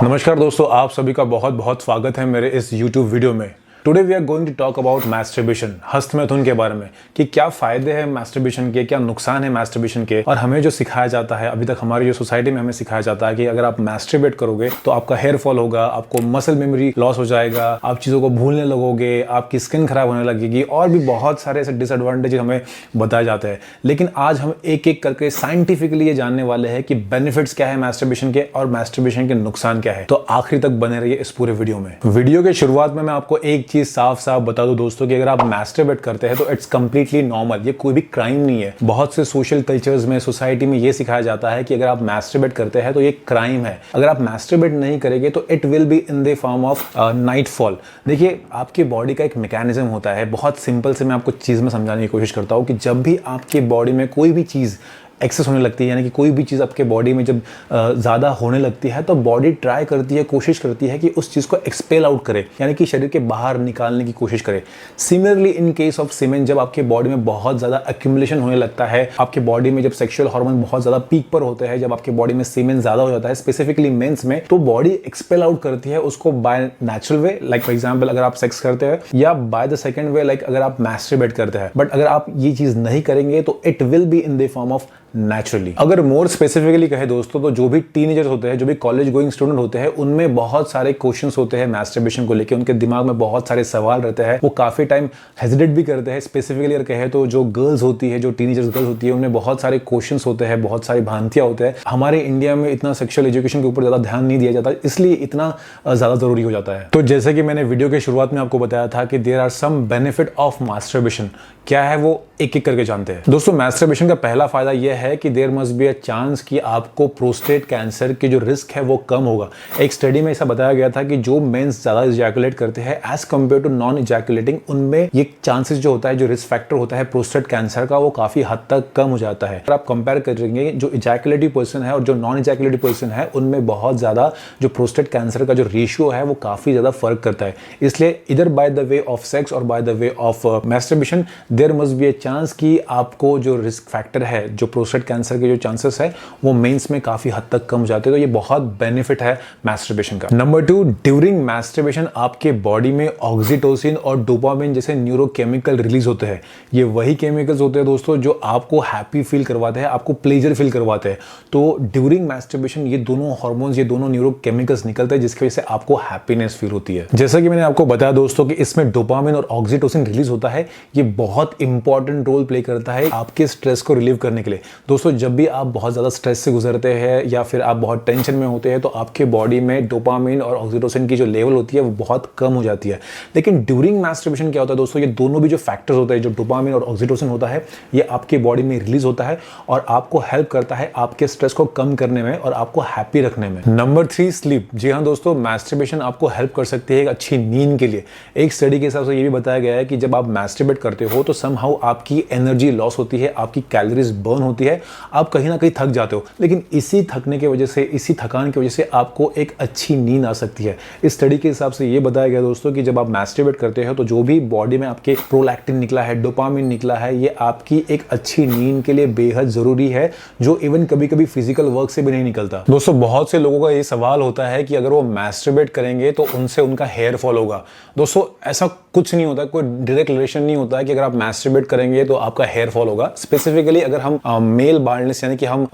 नमस्कार दोस्तों, आप सभी का बहुत बहुत स्वागत है मेरे इस YouTube वीडियो में। Today we are going to talk about masturbation, हस्तमैथुन के बारे में कि क्या फायदे हैं मैस्टरबेशन के, क्या नुकसान है मैस्टरबेशन के। और हमें जो सिखाया जाता है अभी तक हमारी जो सोसाइटी में हमें सिखाया जाता है कि अगर आप मैस्टरबेट करोगे तो आपका हेयर फॉल होगा, आपको मसल मेमोरी लॉस हो जाएगा, आप चीज़ों को भूलने लगोगे, आपकी स्किन खराब होने लगेगी और भी बहुत सारे ऐसे डिसएडवांटेज हमें बताए जाते हैं। लेकिन आज हम एक एक करके साइंटिफिकली ये जानने वाले हैं कि बेनिफिट्स क्या है मैस्टरबेशन के और मैस्टरबेशन के नुकसान क्या है। तो आखिरी तक बने रहिए इस पूरे वीडियो में। वीडियो के शुरुआत में मैं आपको एक चीज साफ साफ बता दूं दोस्तों कि अगर आप मैस्टरबेट करते हैं तो इट्स कंप्लीटली नॉर्मल, ये कोई भी क्राइम नहीं है। बहुत से सोशल कल्चर्स में, सोसाइटी में ये सिखाया जाता है कि अगर आप मैस्टरबेट करते हैं तो ये क्राइम है। अगर आप मैस्टरबेट नहीं करेंगे तो it will be in the form of night fall. देखिए, आपकी बॉडी का एक मैकेनिज्म होता है, बहुत सिंपल से मैं आपको चीज में समझाने की कोशिश करता हूं कि जब भी आपकी बॉडी में कोई भी चीज एक्सेस होने लगती है, यानी कि कोई भी चीज़ आपके बॉडी में जब ज़्यादा होने लगती है तो बॉडी ट्राई करती है, कोशिश करती है कि उस चीज़ को एक्सपेल आउट करे, यानी कि शरीर के बाहर निकालने की कोशिश करे। सिमिलरली इन केस ऑफ सीमेन, जब आपके बॉडी में बहुत ज़्यादा एक्यूमुलेशन होने लगता है, आपके बॉडी में जब सेक्सुअल हार्मोन बहुत ज़्यादा पीक पर होते हैं, जब आपके बॉडी में सीमेन ज़्यादा हो जाता है स्पेसिफिकली मेंस में, तो बॉडी एक्सपेल आउट करती है उसको by natural way, like for example अगर आप सेक्स करते हैं, या by the second way like अगर आप मैस्टरबेट करते हैं। बट अगर आप ये चीज़ नहीं करेंगे तो it will be in the form of naturally. अगर मोर स्पेसिफिकली कहे दोस्तों तो जो भी टीनेजर्स होते हैं, जो भी कॉलेज गोइंग स्टूडेंट होते हैं, उनमें बहुत सारे क्वेश्चंस होते हैं मैस्टरबेशन को लेके, उनके दिमाग में बहुत सारे सवाल रहते हैं, वो काफी टाइम हेजिटेट भी करते हैं। स्पेसिफिकली अगर कहे तो जो गर्ल्स होती है, जो टीनेजर्स गर्ल्स होती है, उनमें बहुत सारे क्वेश्चंस होते हैं, बहुत सारी भ्रांतियां होते हैं। हमारे इंडिया में इतना सेक्सुअल एजुकेशन के ऊपर ज्यादा ध्यान नहीं दिया जाता, इसलिए इतना ज्यादा जरूरी हो जाता है। तो जैसे कि मैंने वीडियो के शुरुआत में आपको बताया था कि there are some benefit of masturbation. क्या है वो एक एक करके जानते हैं। दोस्तों, मैस्टरबेशन का पहला फायदा यह है कि there must be a chance कि आपको प्रोस्टेट कैंसर की जो रिस्क है वो कम होगा। एक स्टडी में ऐसा बताया गया था कि जो मेंस ज्यादा इजैकुलेट करते हैं एज कंपेयर टू नॉन इजैकुलेटिंग, उनमें ये चांसेस जो होता है, जो रिस्क फैक्टर होता है प्रोस्टेट कैंसर का, वो काफी हद तक कम हो जाता है। अगर आप कंपेयर करेंगे जो इजैकुलेटिव पर्सन है और जो नॉन इजैकुलेटिव पर्सन है, उनमें बहुत ज्यादा जो प्रोस्टेट कैंसर का जो रेशियो है वो काफी ज्यादा फर्क करता है। इसलिए इधर by the way of sex और by the way of masturbation there must be a chance कि आपको जो रिस्क फैक्टर है, जो प्रोस्टेट कैंसर के जो चांसेस है, वो मेंस में काफी हद तक कम हो जाते हैं। तो ये बहुत बेनिफिट है मैस्टरबेशन का। नंबर 2, ड्यूरिंग मैस्टरबेशन आपके बॉडी में ऑक्सीटोसिन और डोपामिन जैसे न्यूरोकेमिकल रिलीज होते हैं। ये वही केमिकल्स होते हैं दोस्तों जो आपको हैप्पी फील करवाते हैं, आपको प्लेजर फील करवाते हैं। तो ड्यूरिंग मैस्टरबेशन ये दोनों हार्मोन्स, ये दोनों न्यूरोकेमिकल्स निकलते हैं जिसकी वजह से आपको हैप्पीनेस फील होती है। जैसा कि मैंने आपको बताया दोस्तों कि इसमें डोपामिन और ऑक्सीटोसिन रिलीज होता है। ये बहुत इंपॉर्टेंट रोल प्ले करता है आपके स्ट्रेस को रिलीव करने के लिए। दोस्तों, जब भी आप बहुत ज्यादा स्ट्रेस से गुजरते हैं या फिर आप बहुत टेंशन में होते हैं तो आपके बॉडी में डोपामिन और ऑक्सीटोसिन की जो लेवल होती है वो बहुत कम हो जाती है। लेकिन ड्यूरिंग मैस्टरबेशन क्या होता है दोस्तों, ये दोनों भी जो फैक्टर्स होते हैं, जो डोपामिन और ऑक्सीटोसिन होता है, ये आपकी बॉडी में रिलीज होता है और आपको हेल्प करता है आपके स्ट्रेस को कम करने में और आपको हैप्पी रखने में। Number 3, sleep. जी हाँ दोस्तों, मैस्टरबेशन आपको हेल्प कर सकती है एक अच्छी नींद के लिए। एक स्टडी के हिसाब से ये भी बताया गया है कि जब आप मैस्टरबेट करते हो तो समहाउ आपकी एनर्जी लॉस होती है, आपकी कैलोरीज बर्न होती है, आप कहीं ना कहीं थक जाते हो। लेकिन इसी थकने की वजह से, इसी थकान की वजह से आपको एक अच्छी नींद आ सकती है। इस स्टडी के हिसाब से ये बताया गया दोस्तों कि जब आप मैस्टरबेट करते हो तो जो भी बॉडी में आपके प्रोलैक्टिन निकला है, डोपामिन निकला है, ये आपकी एक अच्छी नींद के लिए बेहद जरूरी है, जो इवन कभी कभी फिजिकल वर्क से भी नहीं निकलता। दोस्तों, बहुत से लोगों का ये सवाल होता है कि अगर वो मैस्टरबेट करेंगे तो उनसे उनका हेयर फॉल होगा। दोस्तों, ऐसा कुछ नहीं होता, कोई डायरेक्ट रिलेशन नहीं होता है कि अगर आप मैस्टरबेट करेंगे तो आपका हेयर फॉल होगा। स्पेसिफिकली अगर हम मेल बाल्डनेस यानी कि हम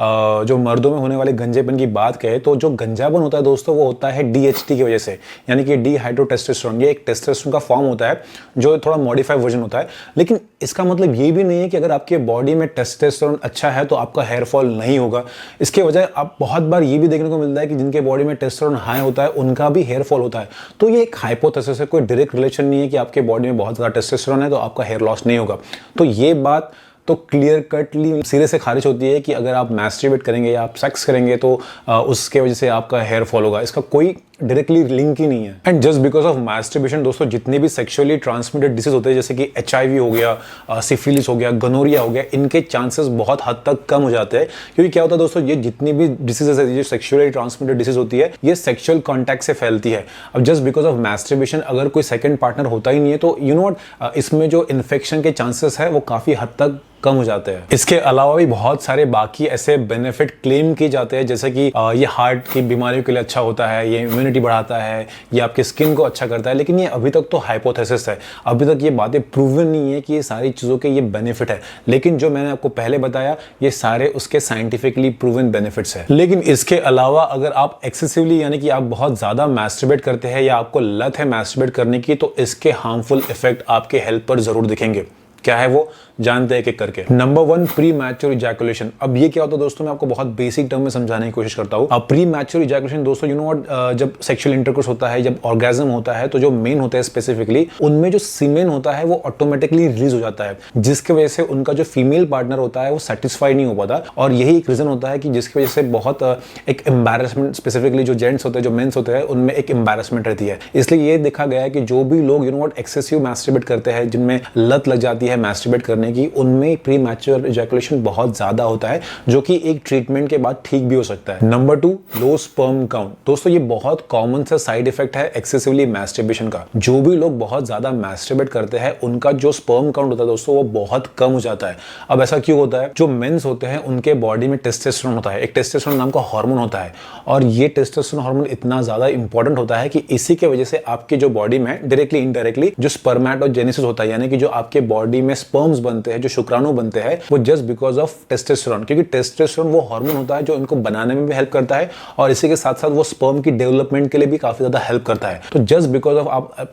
जो मर्दों में होने वाले गंजेपन की बात करें तो जो गंजापन होता है दोस्तों वो होता है डीएचटी की वजह से, यानी कि डीहाइड्रोटेस्टोस्टेरोन। ये एक टेस्टोस्टेरोन का फॉर्म होता है जो थोड़ा मॉडिफाइड वर्जन होता है। लेकिन इसका मतलब ये भी नहीं है कि अगर आपके बॉडी में टेस्टोस्टेरोन अच्छा है तो आपका हेयर फॉल नहीं होगा। इसके वजह आप बहुत बार ये भी देखने को मिलता है कि जिनके बॉडी में टेस्टोस्टेरोन हाई होता है उनका भी हेयर फॉल होता है। तो ये एक हाइपोथेसिस है, कोई डायरेक्ट रिलेशन नहीं है कि आपके बॉडी में बहुत ज्यादा टेस्टोस्टेरोन है तो आपका हेयर लॉस नहीं होगा। तो ये बात तो क्लियर कटली सिरे से खारिज होती है कि अगर आप मैस्टरबेट करेंगे या आप सेक्स करेंगे तो उसके वजह से आपका हेयर फॉल होगा। इसका कोई डायरेक्टली लिंक ही नहीं है। And just because of masturbation दोस्तों, जितने भी सेक्सुअली ट्रांसमिटेड डिसीज होते हैं जैसे कि HIV हो गया, सिफिलिस हो गया, गनोरिया हो गया, इनके चांसेस बहुत हद तक कम हो जाते हैं। क्योंकि क्या होता है दोस्तों, ये जितनी भी डिसीजेस है, जो सेक्सुअली ट्रांसमिटेड डिसीज होती है, ये सेक्सुअल कॉन्टैक्ट से फैलती है। अब जस्ट बिकॉज ऑफ मैस्टरबेशन अगर कोई सेकंड पार्टनर होता ही नहीं है तो यू नो व्हाट, इसमें जो इन्फेक्शन के चांसेस है वो काफी हद तक कम हो जाते हैं। इसके अलावा भी बहुत सारे बाकी ऐसे बेनिफिट क्लेम किए जाते हैं, जैसे कि ये हार्ट की बीमारियों के लिए अच्छा होता है, ये इम्यूनिटी बढ़ाता है, ये आपकी स्किन को अच्छा करता है। लेकिन ये अभी तक तो हाइपोथेसिस है, अभी तक ये बातें प्रूवन नहीं है कि ये सारी चीज़ों के ये बेनिफिट है। लेकिन जो मैंने आपको पहले बताया, ये सारे उसके साइंटिफिकली प्रूवन बेनिफिट्स है। लेकिन इसके अलावा अगर आप एक्सेसिवली यानी कि आप बहुत ज़्यादा मैस्टरबेट करते हैं या आपको लत है मैस्टरबेट करने की, तो इसके हार्मफुल इफेक्ट आपके हेल्थ पर ज़रूर दिखेंगे। क्या है वो, जानते हैं एक एक करके। Number 1, pre mature ejaculation. अब ये क्या होता है दोस्तों, मैं आपको बहुत बेसिक टर्म में समझाने की कोशिश करता हूँ। अब प्री मैच्योर इजैकुलेशन दोस्तों, यू नो व्हाट, जब सेक्सुअल इंटरकोर्स होता है, जब ऑर्गेज्म होता है, तो जो मेन होता है स्पेसिफिकली, उनमें जो सीमेन होता है वो ऑटोमेटिकली रिलीज हो जाता है, जिसकी वजह से उनका जो फीमेल पार्टनर होता है वो सेटिस्फाई नहीं हो पाता। और यही एक रीजन होता है कि जिसकी वजह से बहुत एक एम्बैरेसमेंट, स्पेसिफिकली जो जेंट्स होते हैं, जो मेंस होते हैं, उनमें एक एम्बैरेसमेंट रहती है। इसलिए ये देखा गया है कि जो भी लोग you know what excessive masturbate करते हैं, जिनमें लत लग जाती है मैस्टरबेट करने की, उनमें प्री मैच्योर इजैकुलेशन बहुत ज्यादा होता है, जो कि एक ट्रीटमेंट के बाद ठीक भी हो सकता है। Number 2, low sperm count. दोस्तों ये बहुत कॉमन सा साइड इफेक्ट है एक्सेसिवली मैस्टरबेशन का। जो भी लोग बहुत ज्यादा मैस्टरबेट करते हैं, उनका जो स्पर्म काउंट होता है दोस्तों, वो बहुत कम हो जाता है। अब ऐसा क्यों होता है? जो मेंस होते हैं, उनके बॉडी में टेस्टोस्टेरोन होता है, एक टेस्टोस्टेरोन नाम का हार्मोन होता है, और ये टेस्टोस्टेरोन हार्मोन इतना ज्यादा इंपॉर्टेंट होता है कि इसी के वजह से आपकी जो बॉडी में डायरेक्टली इनडायरेक्टली जो स्पर्मेटोजेनेसिस होता है, यानी कि जो आपके बॉडी में स्पर्म्स बनते हैं, जो शुक्राणु बनते हैं, वो जस्ट बिकॉज ऑफ टेस्टोस्टेरोन, क्योंकि टेस्टोस्टेरोन वो हार्मोन होता है जो इनको बनाने में भी हेल्प करता है, और इसी के साथ साथ वो स्पर्म की डेवलपमेंट के लिए भी काफी ज्यादा हेल्प करता है। तो जस्ट बिकॉज ऑफ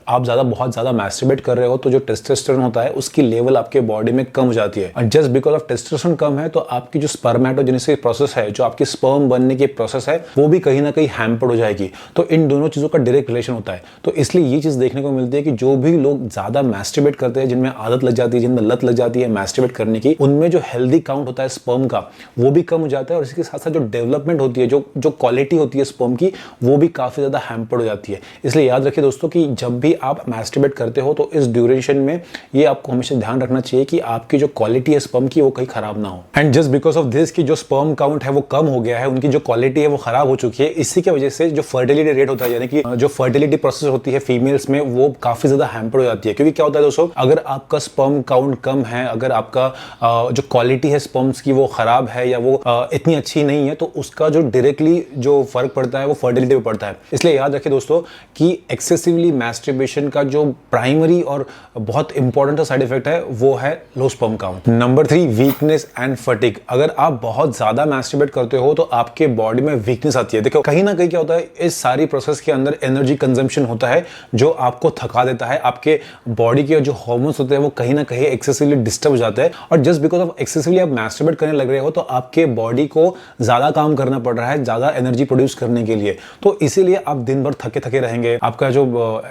आप बहुत ज्यादा मैस्टरबेट कर रहे हो, तो जो टेस्टोस्टेरोन होता है उसकी लेवल आपके बॉडी में कम हो जाती है, और जस्ट बिकॉज ऑफ टेस्टोस्टेरोन कम है, तो आपकी जो स्पर्मेटोजेनेसिस प्रोसेस है, जो आपकी स्पर्म बनने की प्रोसेस है, वो भी कहीं ना कहीं हैम्पर्ड हो जाएगी। तो इन दोनों चीजों का डायरेक्ट रिलेशन होता है। तो इसलिए ये चीज देखने को मिलती है कि जो भी लोग ज्यादा मैस्टरबेट करते हैं, जिनमें आदत लग जाती है, जिनमें लत लग जाती है मैस्टरबेट करने की, उनमें जो हेल्दी काउंट होता है स्पर्म का, वो भी कम हो जाता है, और इसके साथ साथ जो डेवलपमेंट होती है, जो क्वालिटी होती है स्पर्म की, वो भी काफी ज्यादा हैम्पर्ड हो जाती है। इसलिए याद रखिए दोस्तों कि जब भी आप मैस्टरबेट करते हो, तो इस ड्यूरेशन में ये आपको हमेशा ध्यान रखना चाहिए कि आपकी जो क्वालिटी है स्पर्म की, वो कहीं खराब ना हो। And just because of this कि जो स्पर्म काउंट है वो कम हो गया है, उनकी जो क्वालिटी है वो खराब हो चुकी है, इसी की वजह से जो फर्टिलिटी रेट होता है, यानी कि जो फर्टिलिटी प्रोसेस होती है फीमेल्स में, वो काफी ज्यादा हैम्पर्ड हो जाती है। क्योंकि क्या होता है दोस्तों, अगर आपका स्पर्म काउंट कम है, अगर आपका जो क्वालिटी है स्पर्म्स की वो खराब है, या वो इतनी अच्छी नहीं है, तो उसका जो डायरेक्टली जो फर्क पड़ता है वो फर्टिलिटी पे पड़ता है। इसलिए याद रखिए दोस्तों कि एक्सेसिवली मैस्टरबेशन का जो प्राइमरी और बहुत इंपॉर्टेंट साइड इफेक्ट है, वो है low sperm count. Number 3, weakness and fatigue. अगर आप बहुत ज्यादा मैस्टरबेट करते हो, तो आपके बॉडी में वीकनेस आती है। देखो कहीं ना कहीं क्या होता है, इस सारी प्रोसेस के अंदर एनर्जी कंजम्पशन होता है, जो आपको थका देता है। आपके बॉडी के जो हार्मोन्स होते हैं, वो कहीं ना कहीं एक्सेसिवली डिस्टर्ब हो जाते हैं, और जस्ट बिकॉज ऑफ एक्सेसिवली आप मैस्टरबेट करने लग रहे हो, तो आपके बॉडी को ज्यादा काम करना पड़ रहा है, ज्यादा एनर्जी प्रोड्यूस करने के लिए। तो इसीलिए आप दिन भर थके थके रहेंगे, आपका जो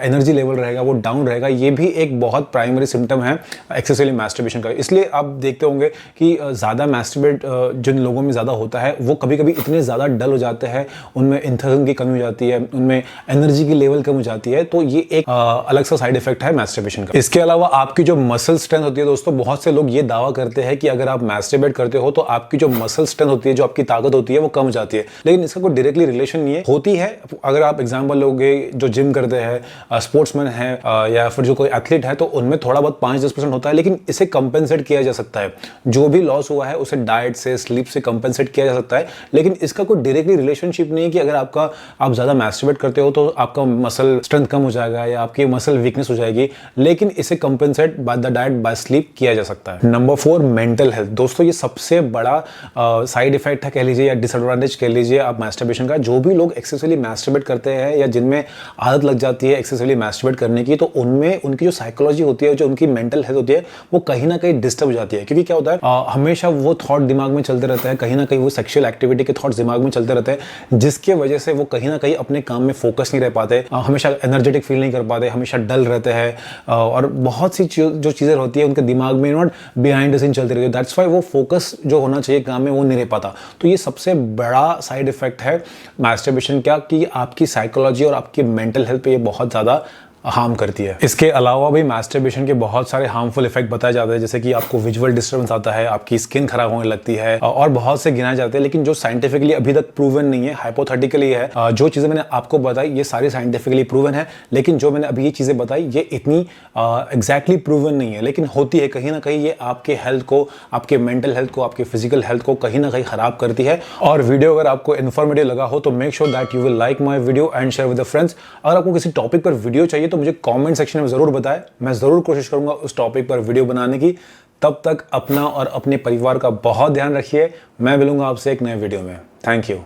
एनर्जी लेवल रहेगा वो डाउन रहेगा। ये भी एक बहुत प्राइमरी सिम्टम है एक्सेसिवली मैस्टरबेशन का। इसलिए आप देखते होंगे कि ज्यादा मैस्टरबेट जिन लोगों में ज्यादा होता है, वो कभी कभी इतने ज्यादा डल हो जाते हैं, उनमें इंथेसिज्म की कमी हो जाती है, उनमें एनर्जी की लेवल कम हो जाती है। तो ये एक अलग सा साइड इफेक्ट है मैस्टरबेशन का। इसके अलावा आपकी जो मसल स्ट्रेंथ होती है दोस्तों, बहुत से लोग ये दावा करते हैं कि अगर आप मैस्टरबेट करते हो, तो आपकी जो मसल स्ट्रेंथ होती है, जो आपकी ताकत होती है, वो कम हो जाती है। लेकिन इसका कोई डायरेक्टली रिलेशन नहीं है। होती है, अगर आप एग्जांपल लोगे, जो जिम करते हैं, स्पोर्ट्समैन है, या फिर जो कोई एथलीट है, तो उनमें थोड़ा बहुत 5-10% होता है, लेकिन इसे कंपेंसेट किया जा सकता है। जो भी लॉस हुआ है उसे डाइट से, स्लीप से कंपेंसेट किया जा सकता है। लेकिन इसका कोई डायरेक्टली रिलेशनशिप नहीं है कि अगर आप ज्यादा मैस्टरबेट करते हो, तो आपका मसल स्ट्रेंथ कम हो जाएगा या आपकी मसल वीकनेस हो जाएगी। लेकिन इसे compensate by the diet, by sleep किया जा सकता है। Number 4, mental health. दोस्तों ये सबसे बड़ा साइड इफेक्ट है कह लीजिए, या डिसएडवांटेज कह लीजिए आप मैस्टरबेशन का। जो भी लोग एक्सेसिवली मैस्टरबेट करते हैं, या जिनमें आदत लग जाती है एक्सेसिवली मैस्टरबेट करने की, तो उनमें उनकी जो साइकोलॉजी होती है, जो उनकी मेंटल हेल्थ होती है, वो कहीं ना कहीं डिस्टर्ब हो जाती है। क्योंकि क्या होता है, हमेशा वो थॉट दिमाग में चलते रहते हैं, कहीं ना कहीं वो सेक्सुअल एक्टिविटी के थॉट्स दिमाग में चलते रहते हैं, जिसके वजह से वो कहीं ना कहीं अपने काम में फोकस नहीं रह पाते, हमेशा एनर्जेटिक फील नहीं कर पाते, हमेशा डल रहते हैं, और बहुत सी जो चीजें होती है उनके दिमाग में नॉट बिहाइंड द सीन चलती रहती है। दैट्स व्हाई वो फोकस जो होना चाहिए काम में, वो नहीं रह पाता। तो ये सबसे बड़ा साइड इफेक्ट है मैस्टरबेशन क्या, कि आपकी साइकोलॉजी और आपकी मेंटल हेल्थ पे ये बहुत ज्यादा हार्म करती है। इसके अलावा भी मैस्टरबेशन के बहुत सारे हार्मफुल इफेक्ट बताए जाते हैं, जैसे कि आपको विजुअल डिस्टर्बेंस आता है, आपकी स्किन खराब होने लगती है और बहुत से गिनाए जाते हैं, लेकिन जो साइंटिफिकली अभी तक प्रूवन नहीं है, हाइपोथेटिकली है। जो चीजें मैंने आपको बताई ये सारी साइंटिफिकली प्रूवन है, लेकिन जो मैंने अभी ये चीजें बताई ये इतनी एग्जैक्टली प्रूवन नहीं है, लेकिन होती है कहीं ना कहीं। ये आपके हेल्थ को, आपके मेंटल हेल्थ को, आपके फिजिकल हेल्थ को कहीं ना कहीं खराब करती है। और वीडियो अगर आपको इन्फॉर्मेटिव लगा हो तो make sure that you will like my video and share with the friends. अगर आपको किसी टॉपिक पर वीडियो चाहिए तो मुझे कमेंट सेक्शन में जरूर बताएं, मैं जरूर कोशिश करूंगा उस टॉपिक पर वीडियो बनाने की। तब तक अपना और अपने परिवार का बहुत ध्यान रखिए। मैं मिलूंगा आपसे एक नए वीडियो में। Thank you.